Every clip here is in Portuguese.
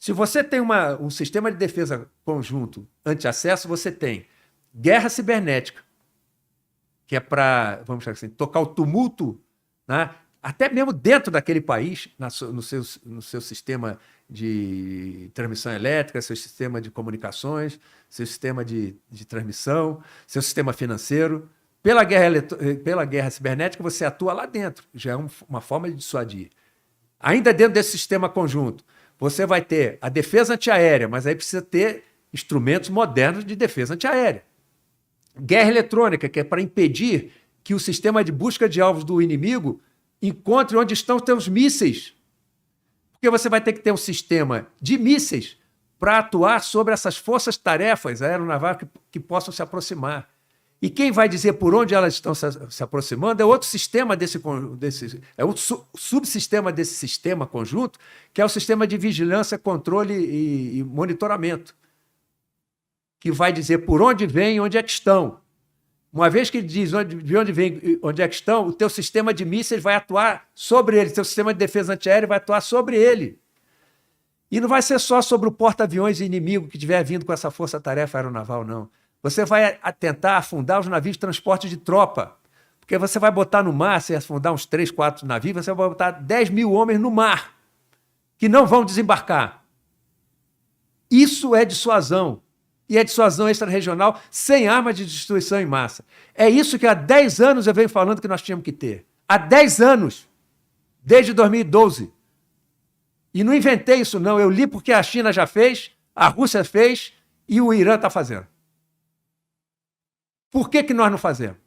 Se você tem um sistema de defesa conjunto anti-acesso, você tem guerra cibernética, que é para, vamos chamar assim, tocar o tumulto, né? Até mesmo dentro daquele país, no seu sistema de transmissão elétrica, seu sistema de comunicações, seu sistema de transmissão, seu sistema financeiro. Pela guerra cibernética, você atua lá dentro, já é uma forma de dissuadir. Ainda dentro desse sistema conjunto, você vai ter a defesa antiaérea, mas aí precisa ter instrumentos modernos de defesa antiaérea. Guerra eletrônica, que é para impedir que o sistema de busca de alvos do inimigo encontre onde estão os teus mísseis. Porque você vai ter que ter um sistema de mísseis para atuar sobre essas forças-tarefas aeronavais que possam se aproximar. E quem vai dizer por onde elas estão se aproximando é outro sistema é outro subsistema desse sistema conjunto, que é o sistema de vigilância, controle e monitoramento, que vai dizer por onde vem e onde é que estão. Uma vez que ele diz de onde vem, onde é que estão, o teu sistema de mísseis vai atuar sobre ele, o teu sistema de defesa antiaérea vai atuar sobre ele. E não vai ser só sobre o porta-aviões inimigo que estiver vindo com essa força-tarefa aeronaval, não. Você vai tentar afundar os navios de transporte de tropa, porque você vai botar no mar, se afundar uns 3, 4 navios, você vai botar 10 mil homens no mar, que não vão desembarcar. Isso é dissuasão. E é dissuasão extra-regional sem arma de destruição em massa. É isso que há 10 anos eu venho falando que nós tínhamos que ter. Há 10 anos, desde 2012. E não inventei isso, não. Eu li porque a China já fez, a Rússia fez e o Irã está fazendo. Por que nós não fazemos?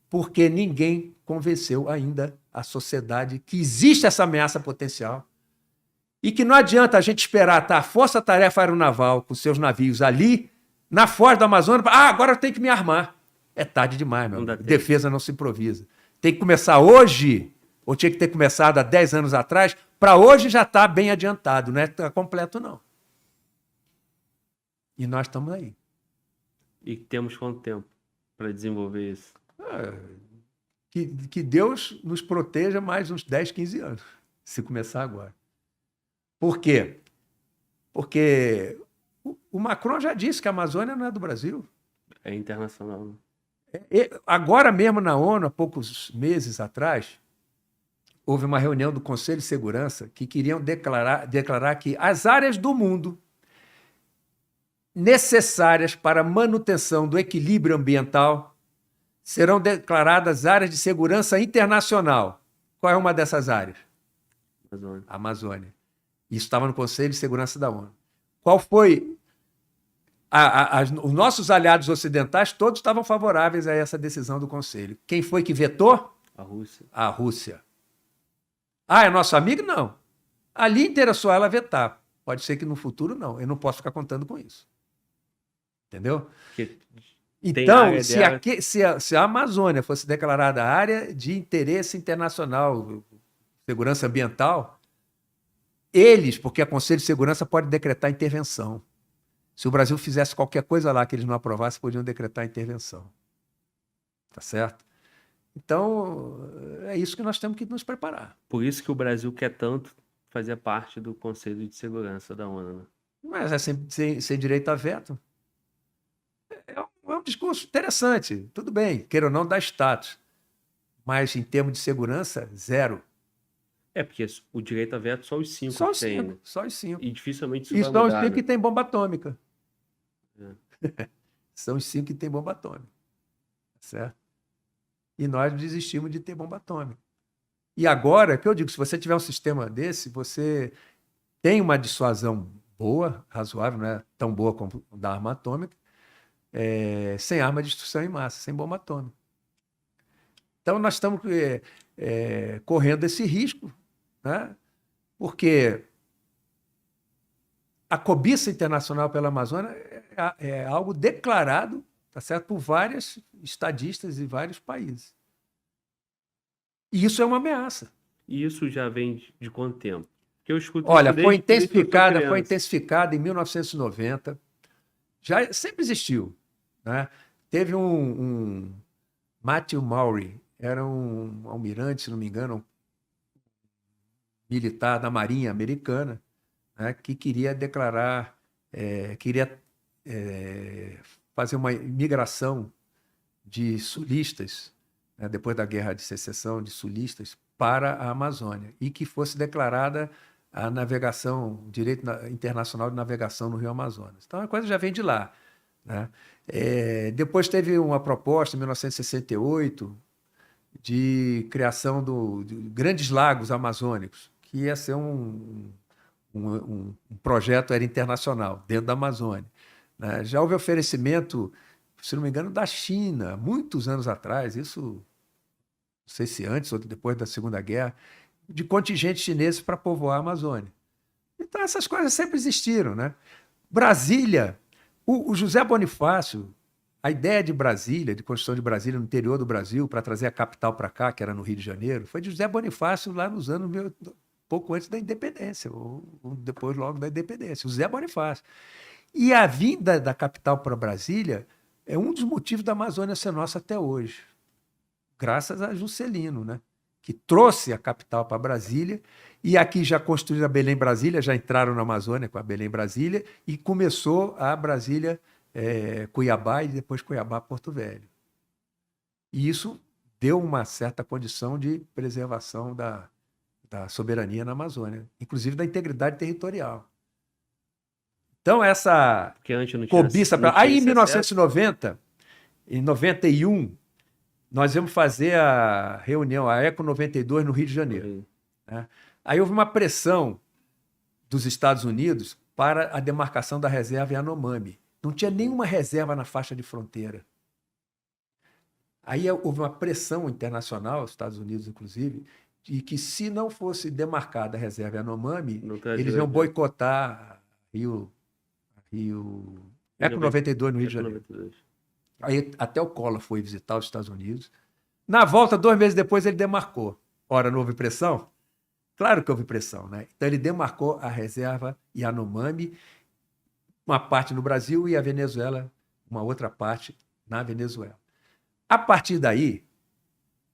Porque ninguém convenceu ainda a sociedade que existe essa ameaça potencial e que não adianta a gente esperar a Força-Tarefa Aeronaval com seus navios ali, na foz do Amazonas, agora eu tenho que me armar. É tarde demais, meu amigo. Defesa não se improvisa. Tem que começar hoje, ou tinha que ter começado há 10 anos atrás, para hoje já está bem adiantado, não é completo, não. E nós estamos aí. E temos quanto tempo para desenvolver isso? Que Deus nos proteja mais uns 10, 15 anos, se começar agora. Por quê? Porque o Macron já disse que a Amazônia não é do Brasil. É internacional. Agora mesmo na ONU, há poucos meses atrás, houve uma reunião do Conselho de Segurança que queriam declarar que as áreas do mundo necessárias para a manutenção do equilíbrio ambiental serão declaradas áreas de segurança internacional. Qual é uma dessas áreas? Amazônia. Amazônia. Isso estava no Conselho de Segurança da ONU. Qual foi? Os nossos aliados ocidentais todos estavam favoráveis a essa decisão do Conselho. Quem foi que vetou? A Rússia. A Rússia. É nosso amigo? Não. Ali interessou ela vetar. Pode ser que no futuro não. Eu não posso ficar contando com isso. Entendeu? Então, se a Amazônia fosse declarada área de interesse internacional, segurança ambiental, porque a Conselho de Segurança pode decretar intervenção. Se o Brasil fizesse qualquer coisa lá que eles não aprovassem, podiam decretar intervenção. Tá certo? Então, é isso que nós temos que nos preparar. Por isso que o Brasil quer tanto fazer parte do Conselho de Segurança da ONU. Né? Mas é sem direito a veto. É um discurso interessante. Tudo bem, queira ou não, dá status. Mas, em termos de segurança, zero. Porque o direito a veto só os 5 só os tem. 5, né? Só os 5. E dificilmente isso vai mudar. São os 5 que tem bomba atômica. São os 5 que tem bomba atômica. Certo? E nós desistimos de ter bomba atômica. E agora, que eu digo, se você tiver um sistema desse, você tem uma dissuasão boa, razoável, não é tão boa como da arma atômica, sem arma de destruição em massa, sem bomba atômica. Então, nós estamos correndo esse risco, né? Porque a cobiça internacional pela Amazônia é algo declarado, tá certo, por vários estadistas e vários países. E isso é uma ameaça. E isso já vem de quanto tempo? Porque eu escuto Olha, isso foi intensificada em 1990. Já sempre existiu, né? Teve um Matthew Maury, era um almirante, se não me engano, militar da Marinha Americana, né, que queria declarar, queria fazer uma imigração de sulistas, né, depois da Guerra de Secessão, de sulistas, para a Amazônia, e que fosse declarada a navegação, o direito internacional de navegação no Rio Amazonas. Então a coisa já vem de lá, né? Depois teve uma proposta, em 1968, de criação de grandes lagos amazônicos, que ia ser um projeto era internacional, dentro da Amazônia, né? Já houve oferecimento, se não me engano, da China, muitos anos atrás, isso não sei se antes ou depois da Segunda Guerra, de contingentes chineses para povoar a Amazônia. Então essas coisas sempre existiram, né? Brasília, o José Bonifácio, a ideia de Brasília, de construção de Brasília no interior do Brasil, para trazer a capital para cá, que era no Rio de Janeiro, foi de José Bonifácio lá nos anos pouco antes da independência, ou depois logo da independência, o José Bonifácio. E a vinda da capital para Brasília é um dos motivos da Amazônia ser nossa até hoje, graças a Juscelino, né? Que trouxe a capital para Brasília, e aqui já construíram a Belém Brasília, já entraram na Amazônia com a Belém Brasília, e começou a Brasília Cuiabá e depois Cuiabá Porto Velho. E isso deu uma certa condição de preservação da soberania na Amazônia, inclusive da integridade territorial. Então essa cobiça... Aí em 1990, em 91, nós íamos fazer a reunião, a Eco 92, no Rio de Janeiro. Né? Aí houve uma pressão dos Estados Unidos para a demarcação da reserva Yanomami. Não tinha nenhuma reserva na faixa de fronteira. Aí houve uma pressão internacional, os Estados Unidos inclusive, de que se não fosse demarcada a reserva Yanomami, eles iam boicotar Eco 92 no Rio de Janeiro. Aí até o Collor foi visitar os Estados Unidos. Na volta, 2 meses depois, ele demarcou. Ora, não houve pressão? Claro que houve pressão, né? Então ele demarcou a reserva Yanomami, uma parte no Brasil e a Venezuela, uma outra parte na Venezuela. A partir daí,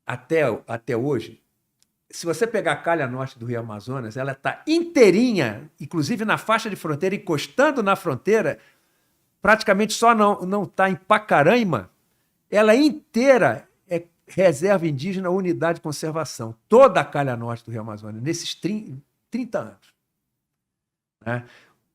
até hoje, se você pegar a calha norte do Rio Amazonas, ela está inteirinha, inclusive na faixa de fronteira, encostando na fronteira, praticamente só não está em Pacaraima, ela inteira é reserva indígena, unidade de conservação. Toda a calha norte do Rio Amazonas, nesses 30 anos. Né?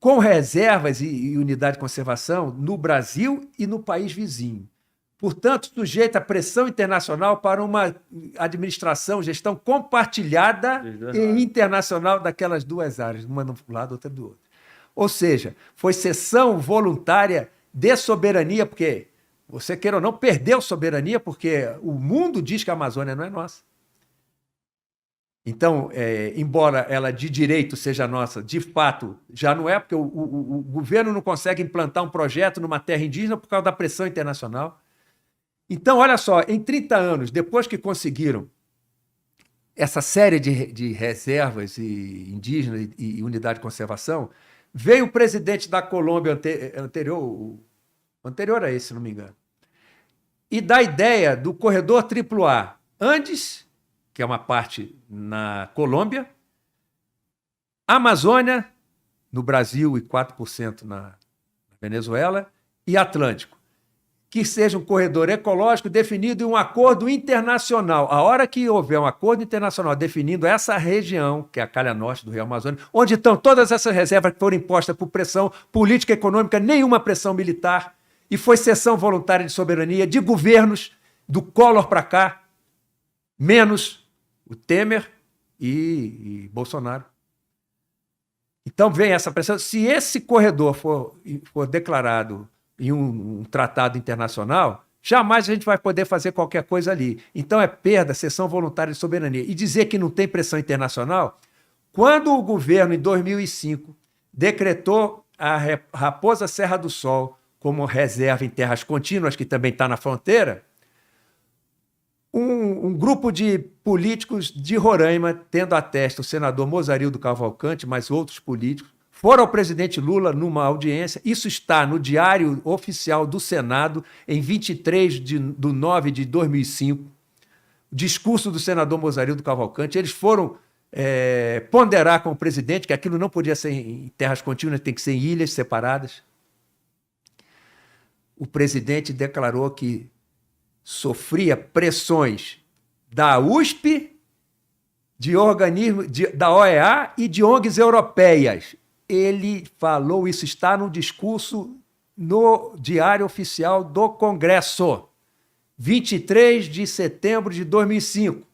Com reservas e unidade de conservação no Brasil e no país vizinho. Portanto, sujeita à pressão internacional para uma administração, gestão compartilhada e internacional daquelas duas áreas, uma de um lado, outra do outro. Ou seja, foi cessão voluntária de soberania, porque, você queira ou não, perdeu soberania, porque o mundo diz que a Amazônia não é nossa. Então, embora ela de direito seja nossa, de fato já não é, porque o governo não consegue implantar um projeto numa terra indígena por causa da pressão internacional. Então, olha só, em 30 anos, depois que conseguiram essa série de reservas indígenas e unidade de conservação, veio o presidente da Colômbia anterior a esse, se não me engano, e dá a ideia do corredor AAA, Andes, que é uma parte na Colômbia, Amazônia, no Brasil e 4% na Venezuela, e Atlântico. Que seja um corredor ecológico definido em um acordo internacional. A hora que houver um acordo internacional definindo essa região, que é a calha norte do Rio Amazonas, onde estão todas essas reservas que foram impostas por pressão política e econômica, nenhuma pressão militar, e foi cessão voluntária de soberania de governos do Collor para cá, menos o Temer e Bolsonaro. Então vem essa pressão. Se esse corredor for declarado em um tratado internacional, jamais a gente vai poder fazer qualquer coisa ali. Então é perda, cessão voluntária de soberania. E dizer que não tem pressão internacional, quando o governo, em 2005, decretou a Raposa Serra do Sol como reserva em terras contínuas, que também está na fronteira, um grupo de políticos de Roraima, tendo à testa o senador Mozarildo Cavalcante, mas outros políticos, foram ao presidente Lula numa audiência. Isso está no Diário Oficial do Senado, em 23/9/2005. Discurso do senador Mozarildo Cavalcante. Eles foram ponderar com o presidente que aquilo não podia ser em terras contínuas, tem que ser em ilhas separadas. O presidente declarou que sofria pressões da USP, de organismos da OEA e de ONGs europeias. Ele falou, isso está no discurso no Diário Oficial do Congresso, 23 de setembro de 2005.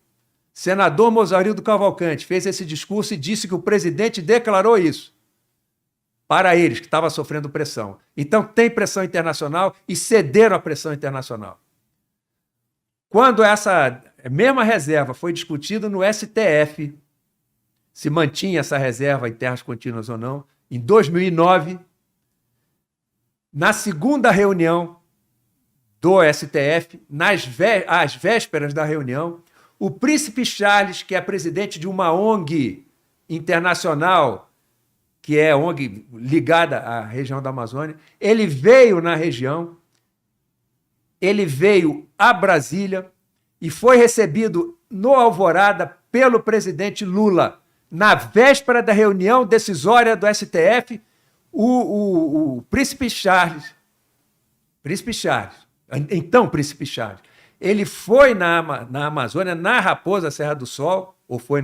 Senador Mozarildo Cavalcante fez esse discurso e disse que o presidente declarou isso para eles, que estavam sofrendo pressão. Então, tem pressão internacional e cederam à pressão internacional. Quando essa mesma reserva foi discutida no STF, se mantinha essa reserva em terras contínuas ou não, em 2009, na segunda reunião do STF, às vésperas da reunião, o príncipe Charles, que é presidente de uma ONG internacional, que é ONG ligada à região da Amazônia, ele veio na região, ele veio a Brasília e foi recebido no Alvorada pelo presidente Lula. Na véspera da reunião decisória do STF, o príncipe Charles, então príncipe Charles, ele foi na Amazônia, na Raposa Serra do Sol, ou foi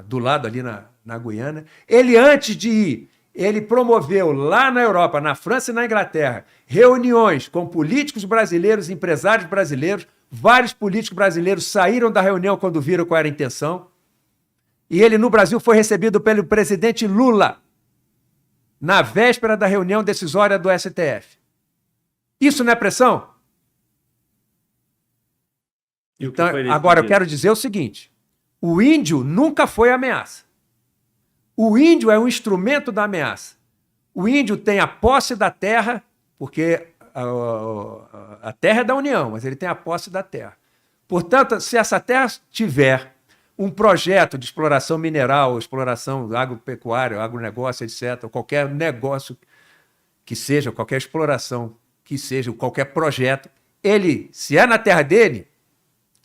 do lado ali na Guiana. Ele, antes de ir, ele promoveu lá na Europa, na França e na Inglaterra, reuniões com políticos brasileiros, empresários brasileiros. Vários políticos brasileiros saíram da reunião quando viram qual era a intenção. E ele, no Brasil, foi recebido pelo presidente Lula, na véspera da reunião decisória do STF. Isso não é pressão? Então, agora eu quero dizer o seguinte: o índio nunca foi ameaça. O índio é um instrumento da ameaça. O índio tem a posse da terra, porque a terra é da União, mas ele tem a posse da terra. Portanto, se essa terra tiver um projeto de exploração mineral, exploração agropecuária, agronegócio, etc., qualquer negócio que seja, qualquer exploração que seja, qualquer projeto, ele, se é na terra dele,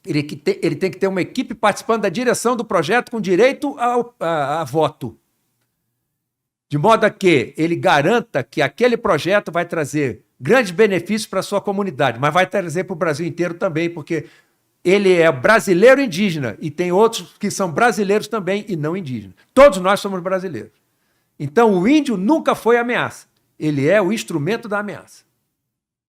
ele tem que ter uma equipe participando da direção do projeto com direito a voto. De modo a que ele garanta que aquele projeto vai trazer grandes benefícios para a sua comunidade, mas vai trazer para o Brasil inteiro também, porque ele é brasileiro indígena e tem outros que são brasileiros também e não indígenas. Todos nós somos brasileiros. Então, o índio nunca foi ameaça. Ele é o instrumento da ameaça.